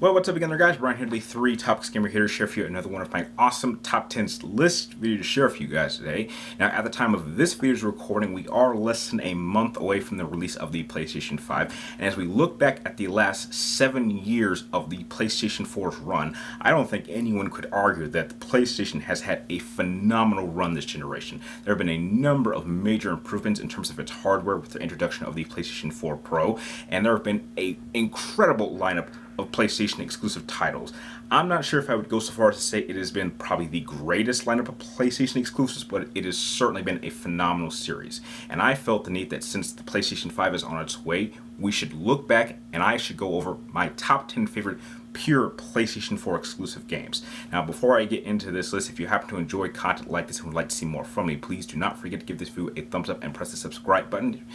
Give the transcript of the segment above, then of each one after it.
Well, what's up again there, guys? Brian here, the 3 Topics Gamer here to share for you another one of my awesome top 10s list video to share for you guys today. Now, at the time of this video's recording, we are less than a month away from the release of the PlayStation 5. And as we look back at the last 7 years of the PlayStation 4's run, I don't think anyone could argue that the PlayStation has had a phenomenal run this generation. There have been a number of major improvements in terms of its hardware with the introduction of the PlayStation 4 Pro, and there have been an incredible lineup of PlayStation exclusive titles. I'm not sure if I would go so far as to say it has been probably the greatest lineup of PlayStation exclusives, but it has certainly been a phenomenal series. And I felt the need that since the PlayStation 5 is on its way, we should look back and I should go over my top 10 favorite pure PlayStation 4 exclusive games. Now, before I get into this list, if you happen to enjoy content like this and would like to see more from me, please do not forget to give this video a thumbs up and press the subscribe button.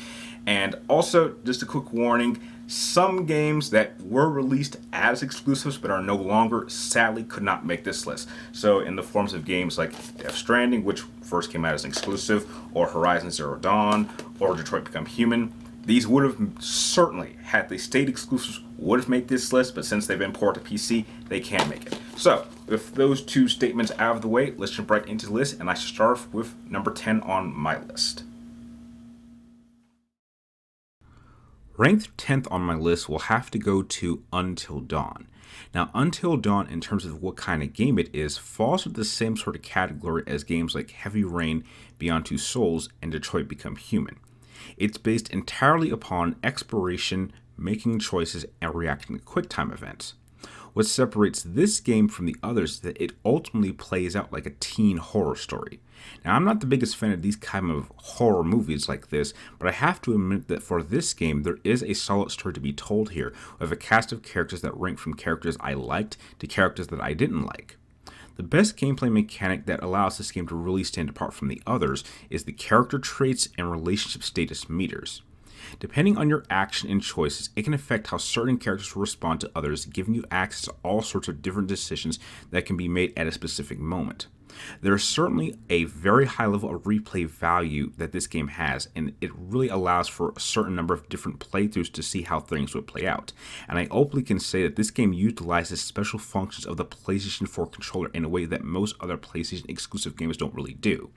And also, just a quick warning, some games that were released as exclusives but are no longer sadly could not make this list. So in the forms of games like Death Stranding, which first came out as an exclusive, or Horizon Zero Dawn, or Detroit Become Human, these would have certainly, had they stayed exclusives, would have made this list, but since they've been ported to PC, they can't make it. So, with those two statements out of the way, let's jump right into the list, and I should start off with number 10 on my list. Ranked 10th on my list will have to go to Until Dawn. Now, Until Dawn, in terms of what kind of game it is, falls with the same sort of category as games like Heavy Rain, Beyond Two Souls, and Detroit Become Human. It's based entirely upon exploration, making choices, and reacting to QuickTime events. What separates this game from the others is that it ultimately plays out like a teen horror story. Now, I'm not the biggest fan of these kind of horror movies like this, but I have to admit that for this game, there is a solid story to be told here, with a cast of characters that rank from characters I liked to characters that I didn't like. The best gameplay mechanic that allows this game to really stand apart from the others is the character traits and relationship status meters. Depending on your action and choices, it can affect how certain characters will respond to others, giving you access to all sorts of different decisions that can be made at a specific moment. There is certainly a very high level of replay value that this game has, and it really allows for a certain number of different playthroughs to see how things would play out. And I openly can say that this game utilizes special functions of the PlayStation 4 controller in a way that most other PlayStation exclusive games don't really do.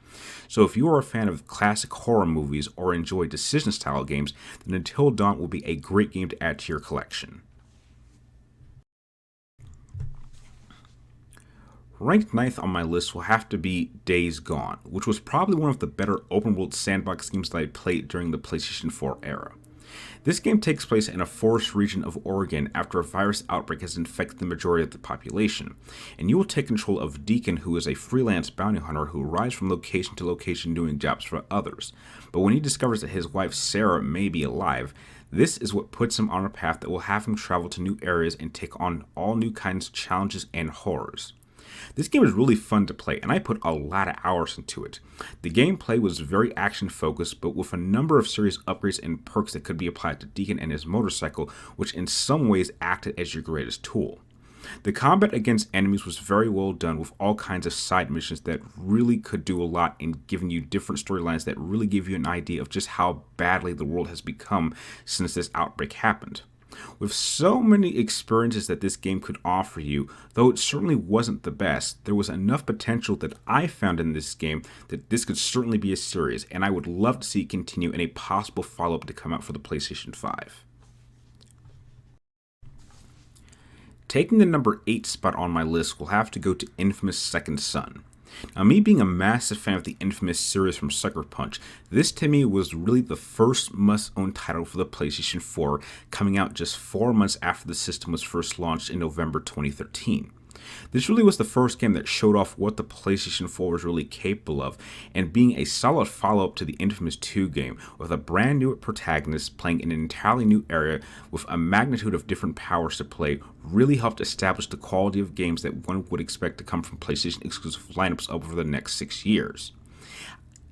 So if you are a fan of classic horror movies or enjoy decision style games, then Until Dawn will be a great game to add to your collection. Ranked 9th on my list will have to be Days Gone, which was probably one of the better open-world sandbox games that I played during the PlayStation 4 era. This game takes place in a forest region of Oregon after a virus outbreak has infected the majority of the population, and you will take control of Deacon, who is a freelance bounty hunter who rides from location to location doing jobs for others. But when he discovers that his wife Sarah may be alive, this is what puts him on a path that will have him travel to new areas and take on all new kinds of challenges and horrors. This game is really fun to play, and I put a lot of hours into it. The gameplay was very action focused, but with a number of serious upgrades and perks that could be applied to Deacon and his motorcycle, which in some ways acted as your greatest tool. The combat against enemies was very well done, with all kinds of side missions that really could do a lot in giving you different storylines that really give you an idea of just how badly the world has become since this outbreak happened. With so many experiences that this game could offer you, though it certainly wasn't the best, there was enough potential that I found in this game that this could certainly be a series, and I would love to see it continue in a possible follow-up to come out for the PlayStation 5. Taking the number 8 spot on my list will have to go to Infamous Second Son. Now, me being a massive fan of the Infamous series from Sucker Punch, this to me was really the first must-own title for the PlayStation 4, coming out just 4 months after the system was first launched in November 2013. This really was the first game that showed off what the PlayStation 4 was really capable of, and being a solid follow-up to the Infamous 2 game, with a brand new protagonist playing in an entirely new area with a magnitude of different powers to play, really helped establish the quality of games that one would expect to come from PlayStation exclusive lineups over the next 6 years.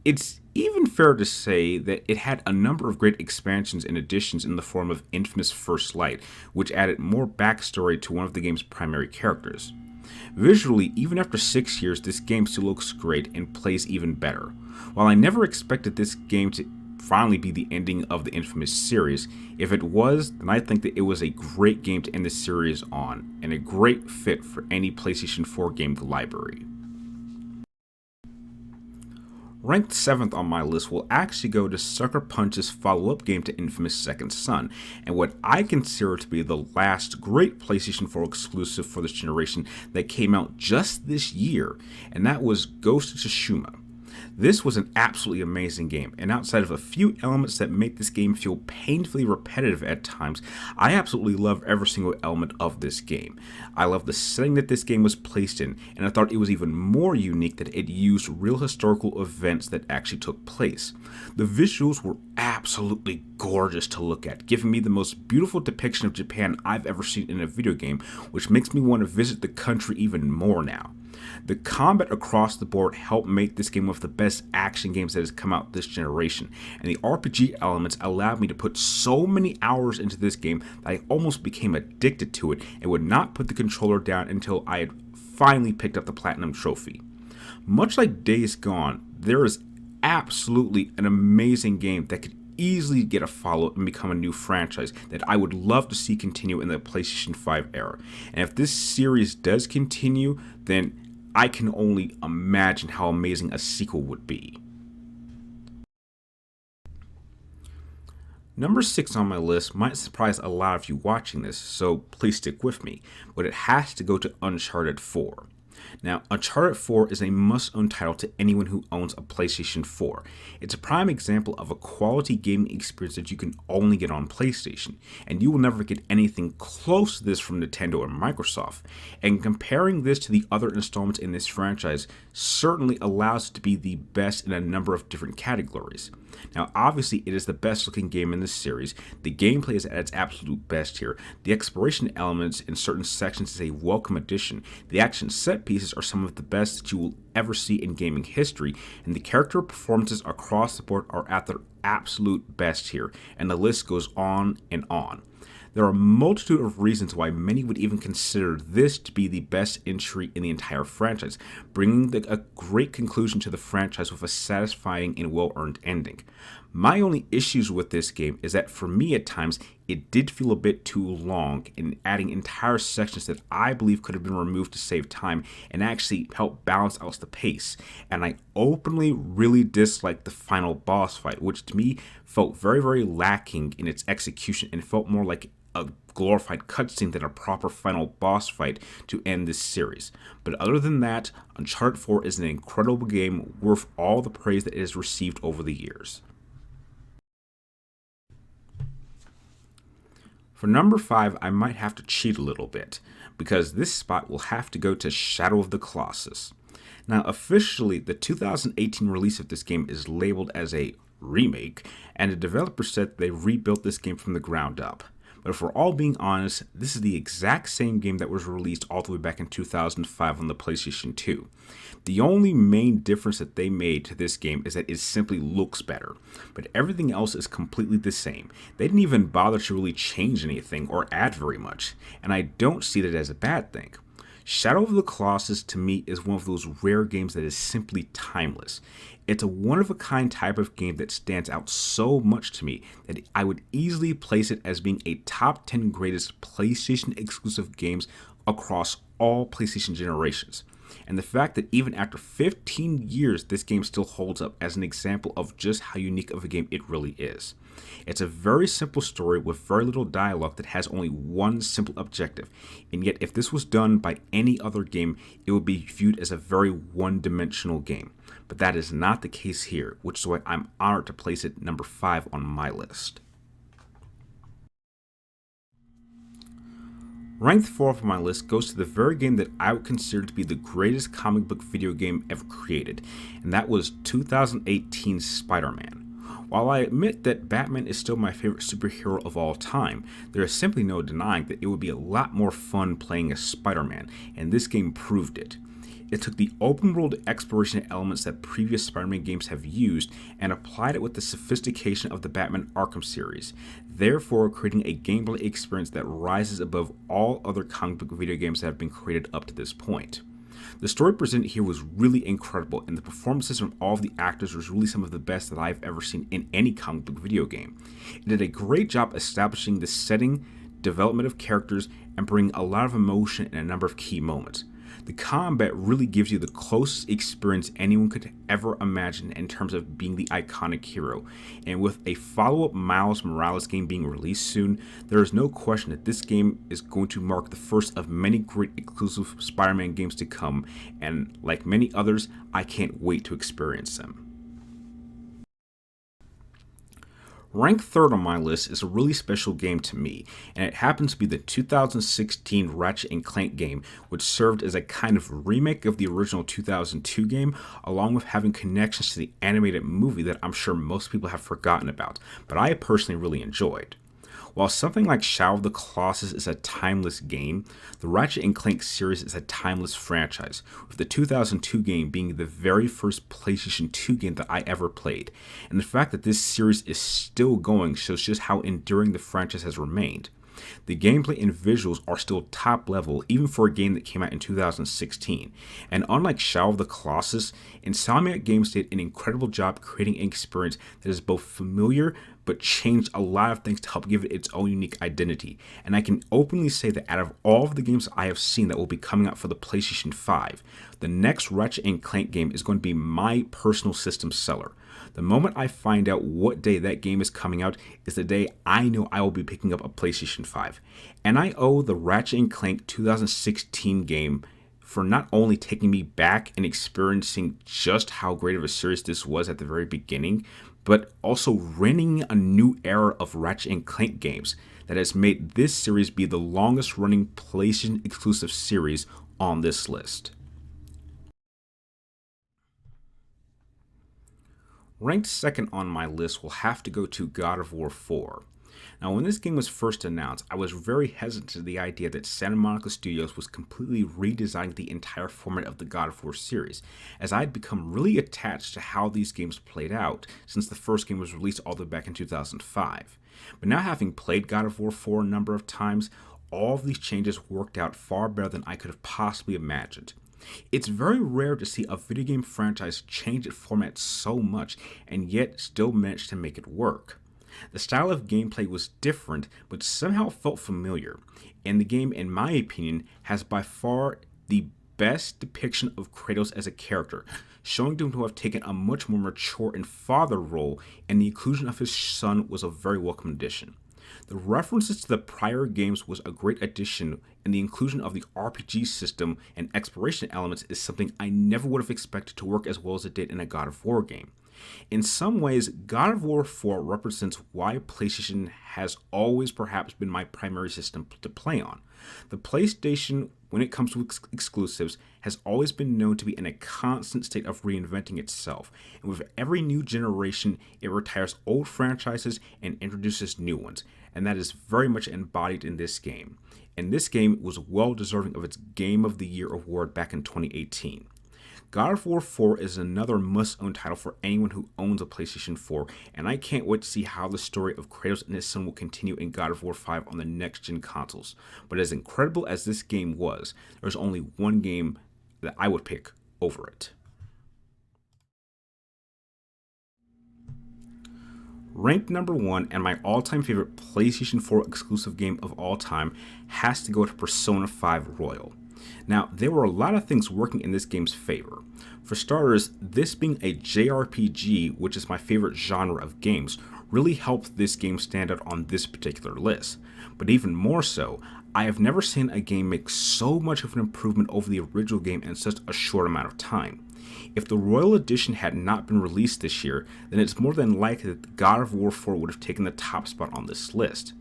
It's even fair to say that it had a number of great expansions and additions in the form of Infamous First Light, which added more backstory to one of the game's primary characters. Visually, even after 6 years, this game still looks great and plays even better. While I never expected this game to finally be the ending of the infamous series. If it was, then I think that it was a great game to end the series on, and a great fit for any PlayStation 4 game library. Ranked 7th on my list will actually go to Sucker Punch's follow-up game to Infamous Second Son, and what I consider to be the last great PlayStation 4 exclusive for this generation that came out just this year, and that was Ghost of Tsushima. This was an absolutely amazing game, and outside of a few elements that make this game feel painfully repetitive at times, I absolutely love every single element of this game. I love the setting that this game was placed in, and I thought it was even more unique that it used real historical events that actually took place. The visuals were absolutely gorgeous to look at, giving me the most beautiful depiction of Japan I've ever seen in a video game, which makes me want to visit the country even more now. The combat across the board helped make this game one of the best action games that has come out this generation, and the RPG elements allowed me to put so many hours into this game that I almost became addicted to it and would not put the controller down until I had finally picked up the Platinum Trophy. Much like Days Gone, there is absolutely an amazing game that could easily get a follow-up and become a new franchise that I would love to see continue in the PlayStation 5 era. And if this series does continue, then I can only imagine how amazing a sequel would be. Number 6 on my list might surprise a lot of you watching this, so please stick with me, but it has to go to Uncharted 4. Now, Uncharted 4 is a must-own title to anyone who owns a PlayStation 4. It's a prime example of a quality gaming experience that you can only get on PlayStation, and you will never get anything close to this from Nintendo or Microsoft. And comparing this to the other installments in this franchise certainly allows it to be the best in a number of different categories. Now, obviously, it is the best looking game in this series. The gameplay is at its absolute best here. The exploration elements in certain sections is a welcome addition. The action set pieces are some of the best that you will ever see in gaming history, and the character performances across the board are at their absolute best here, and the list goes on and on. There are a multitude of reasons why many would even consider this to be the best entry in the entire franchise, bringing a great conclusion to the franchise with a satisfying and well-earned ending. My only issues with this game is that for me at times, it did feel a bit too long in adding entire sections that I believe could have been removed to save time and actually help balance out the pace. And I openly really disliked the final boss fight, which to me felt very, very lacking in its execution and felt more like a glorified cutscene than a proper final boss fight to end this series. But other than that, Uncharted 4 is an incredible game worth all the praise that it has received over the years. For number 5, I might have to cheat a little bit, because this spot will have to go to Shadow of the Colossus. Now, officially, the 2018 release of this game is labeled as a remake, and the developer said they rebuilt this game from the ground up. But if we're all being honest, this is the exact same game that was released all the way back in 2005 on the PlayStation 2. The only main difference that they made to this game is that it simply looks better, but everything else is completely the same. They didn't even bother to really change anything or add very much, and I don't see that as a bad thing. Shadow of the Colossus to me is one of those rare games that is simply timeless. It's a one-of-a-kind type of game that stands out so much to me that I would easily place it as being a top 10 greatest PlayStation exclusive games across all PlayStation generations. And the fact that even after 15 years this game still holds up as an example of just how unique of a game it really is. It's a very simple story with very little dialogue that has only one simple objective, and yet if this was done by any other game, it would be viewed as a very one-dimensional game. But that is not the case here, which is why I'm honored to place it number 5 on my list. Ranked 4th on my list goes to the very game that I would consider to be the greatest comic book video game ever created, and that was 2018's Spider-Man. While I admit that Batman is still my favorite superhero of all time, there is simply no denying that it would be a lot more fun playing as Spider-Man, and this game proved it. It took the open world exploration elements that previous Spider-Man games have used and applied it with the sophistication of the Batman Arkham series, therefore creating a gameplay experience that rises above all other comic book video games that have been created up to this point. The story presented here was really incredible, and the performances from all of the actors was really some of the best that I've ever seen in any comic book video game. It did a great job establishing the setting, development of characters, and bringing a lot of emotion in a number of key moments. The combat really gives you the closest experience anyone could ever imagine in terms of being the iconic hero, and with a follow-up Miles Morales game being released soon, there is no question that this game is going to mark the first of many great exclusive Spider-Man games to come, and like many others, I can't wait to experience them. Ranked third on my list is a really special game to me, and it happens to be the 2016 Ratchet & Clank game, which served as a kind of remake of the original 2002 game, along with having connections to the animated movie that I'm sure most people have forgotten about, but I personally really enjoyed. While something like Shadow of the Colossus is a timeless game, the Ratchet & Clank series is a timeless franchise, with the 2002 game being the very first PlayStation 2 game that I ever played, and the fact that this series is still going shows just how enduring the franchise has remained. The gameplay and visuals are still top level even for a game that came out in 2016, and unlike Shadow of the Colossus, Insomniac Games did an incredible job creating an experience that is both familiar but changed a lot of things to help give it its own unique identity, and I can openly say that out of all of the games I have seen that will be coming out for the PlayStation 5, the next Ratchet & Clank game is going to be my personal system seller. The moment I find out what day that game is coming out is the day I know I will be picking up a PlayStation 5. And I owe the Ratchet & Clank 2016 game for not only taking me back and experiencing just how great of a series this was at the very beginning, but also ringing a new era of Ratchet & Clank games that has made this series be the longest running PlayStation exclusive series on this list. Ranked second on my list will have to go to God of War 4. Now, when this game was first announced, I was very hesitant to the idea that Santa Monica Studios was completely redesigning the entire format of the God of War series, as I had become really attached to how these games played out since the first game was released all the way back in 2005. But now, having played God of War 4 a number of times, all of these changes worked out far better than I could have possibly imagined. It's very rare to see a video game franchise change its format so much and yet still manage to make it work. The style of gameplay was different but somehow felt familiar, and the game, in my opinion, has by far the best depiction of Kratos as a character, showing him to have taken a much more mature and father role, and the inclusion of his son was a very welcome addition. The references to the prior games was a great addition, and the inclusion of the RPG system and exploration elements is something I never would have expected to work as well as it did in a God of War game. In some ways, God of War 4 represents why PlayStation has always perhaps been my primary system to play on. The PlayStation, when it comes to exclusives, has always been known to be in a constant state of reinventing itself, and with every new generation, it retires old franchises and introduces new ones, and that is very much embodied in this game. And this game was well deserving of its Game of the Year award back in 2018. God of War 4 is another must-own title for anyone who owns a PlayStation 4, and I can't wait to see how the story of Kratos and his son will continue in God of War 5 on the next-gen consoles. But as incredible as this game was, there's only one game that I would pick over it. Ranked number 1 and my all-time favorite PlayStation 4 exclusive game of all time has to go to Persona 5 Royal. Now, there were a lot of things working in this game's favor. For starters, this being a JRPG, which is my favorite genre of games, really helped this game stand out on this particular list. But even more so, I have never seen a game make so much of an improvement over the original game in such a short amount of time. If the Royal Edition had not been released this year, then it's more than likely that God of War 4 would have taken the top spot on this list.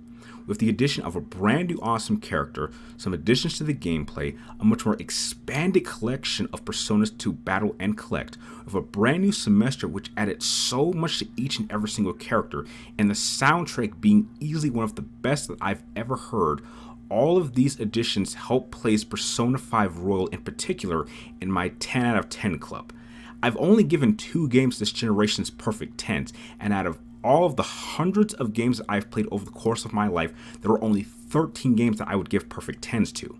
With the addition of a brand new awesome character, some additions to the gameplay, a much more expanded collection of personas to battle and collect, with a brand new semester which added so much to each and every single character, and the soundtrack being easily one of the best that I've ever heard, all of these additions help place Persona 5 Royal in particular in my 10 out of 10 club. I've only given 2 games this generation's perfect 10s, and out of all of the hundreds of games that I've played over the course of my life, there are only 13 games that I would give perfect 10s to.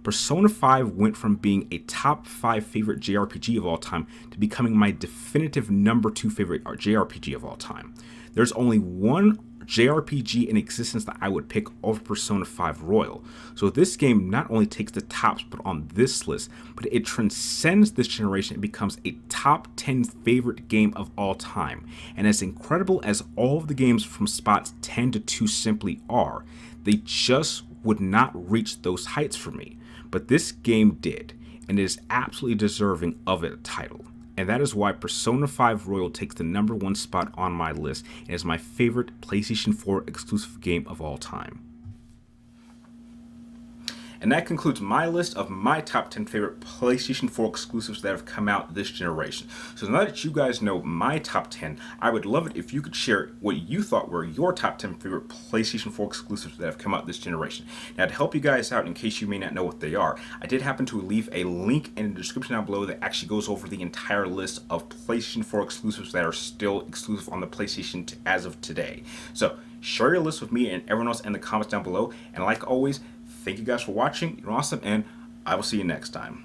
Persona 5 went from being a top 5 favorite JRPG of all time to becoming my definitive number 2 favorite JRPG of all time. There's only one JRPG in existence that I would pick over Persona 5 Royal. So this game not only takes the top spot on this list, but it transcends this generation and becomes a top 10 favorite game of all time. And as incredible as all of the games from spots 10 to 2 simply are, they just would not reach those heights for me. But this game did, and it is absolutely deserving of a title. And that is why Persona 5 Royal takes the number 1 spot on my list and is my favorite PlayStation 4 exclusive game of all time. And that concludes my list of my top 10 favorite PlayStation 4 exclusives that have come out this generation. So now that you guys know my top 10, I would love it if you could share what you thought were your top 10 favorite PlayStation 4 exclusives that have come out this generation. Now, to help you guys out, in case you may not know what they are, I did happen to leave a link in the description down below that actually goes over the entire list of PlayStation 4 exclusives that are still exclusive on the PlayStation as of today. So share your list with me and everyone else in the comments down below. And like always, thank you guys for watching. You're awesome, and I will see you next time.